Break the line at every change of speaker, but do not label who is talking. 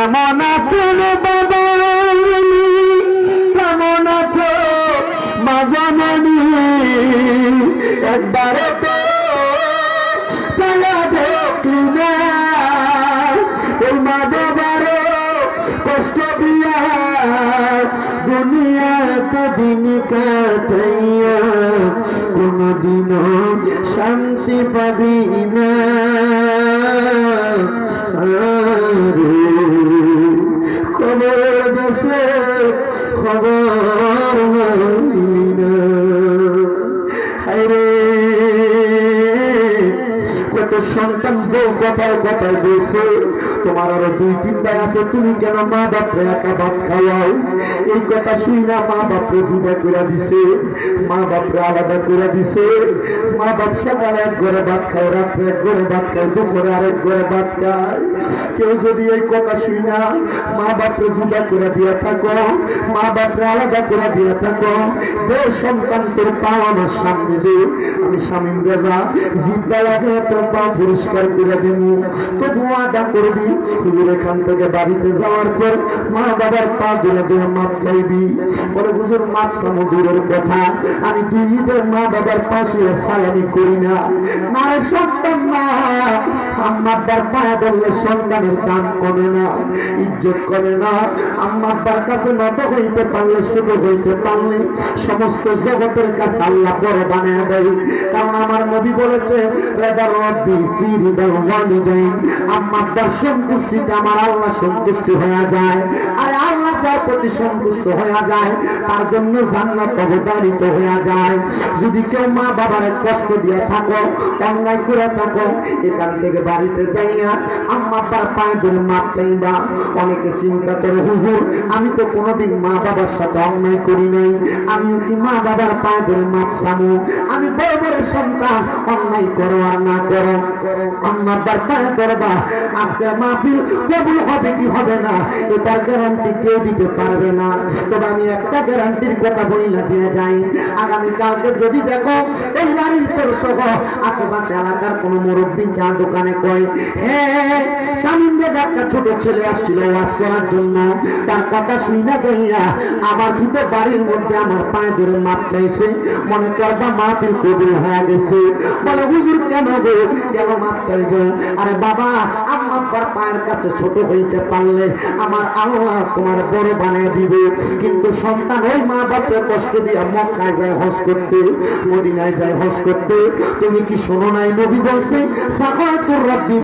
কেমন আছেন বাবা, কেমন আছো মা জননী, একবারে তো তারা দেখলি না ওই মা বাবারও কষ্ট দিয়া দুনিয়া এতদিন কাটাইয়া কোনদিনও শান্তি পাবি না। খবর দেশে খবর মানিলি না, হায়রে কত সন্তান বউ কথায় কথায় বলছে তোমার আরো 2-3 ভাই আছে, তুমি কেন মা বাপরে একা ভাত খাওয়াও? এই কথা শুই না মা বাপরে জুদা করে দিছে, মা বাপরে আলাদা করে দিছে। মা বাপ সকালে এক ঘরে ভাত খায়, রাত্রে এক ঘরে ভাত খায়, দুপুরে আরেক ঘরে ভাত খায়। কেউ যদি এই কথা শুই না মা বাপরে জুদা করে দিয়ে থাকো, মা বাপরে আলাদা করে দিয়ে থাকো, দে সন্তান তোর পাও আমার সামনে দে, আমি স্বামীন রেজা জিব্বা লাগে তোর পা পরিষ্কার করে দেব। তবু আদা করবি হুজুর এখান থেকে বাড়িতে যাওয়ার পর মা বাবার পা ধরে ধরে মাপ চাইবি। বলে হুজুর মাপ চামো দূরের কথা, আমি 2 ঈদের মা বাবার পা ছুঁয়ে সালামি করি না। না সন্তান না, আম্মার পায়ে ধরলে সন্তানের দাম কমে না, ইজ্জত করে না। আম্মার কাছে নত হইতে পারলে, ছোট হইতে পারলে সমস্ত জগতের কাছে আল্লাহ বড় বানিয়ে দেয়। কারণ আমার নবী বলেছে রেদা রব্বি ফি রিদাল ওয়ালিদাইন, আম্মার সন্তুষ্টিতে আমার আল্লাহ সন্তুষ্ট হয়ে যায়। আর আল্লাহ যার প্রতি সন্তুষ্ট হয়ে যায় তার জন্য জান্নাত অবধারিত হয়ে যায়। যদি কেউ মা বাবার কষ্ট দিয়ে থাকো, অন্যায় করে থাকো, এখান থেকে বাড়িতে যাইয়া আম্মা বাবার পায়ে ধরে মাপ চাইবা। অনেকে চিন্তা করে হুজুর আমি তো কোনোদিন মা বাবার সাথে অন্যায় করি নাই, আমি কি মা বাবার পায়ে ধরে মাপ চামু? আমি বড় বড় সন্তান, অন্যায় করো আর না করো আম্মা বাবার পায়ে ধরবা। আজকে মাহফিল কবুল হবে কি হবে না এটার গ্যারান্টি কেউ দিতে পারবে না। তবে আমি একটা গ্যারান্টির কথা বইলা দিয়ে যাই, আগামীকালকে যদি দেখো এই বাড়ির তোর সহ আশেপাশে এলাকার কোনো মুরব্বী চা দোকানে কয় হ্যাঁ স্বামীর একটা ছোট ছেলে আসছিল ওয়াজ করার জন্য, তার কথা শুই না যাইয়া আমার দুটো বাড়ির মধ্যে আমার পায়ে ধরে মাপ চাইছে, মনে করবা মাহফিল কবুল হয়ে গেছে। বলে হুজুর কেন গো, কেন মাপ চাইবো? আরে বাবা আম্মার পায়ের কাছে ছোট হইতে পারলে আমার আল্লাহ তোমার বড় বানিয়ে দিবে। কিন্তু সন্তান ওই মা বাপের কষ্ট দিয়ে মক্কায় যায় হজ করতে, মদিনায় যায় হজ করতে। তুমি কি শোনো নাই নবী বলছে সাফাতুর রাব্বি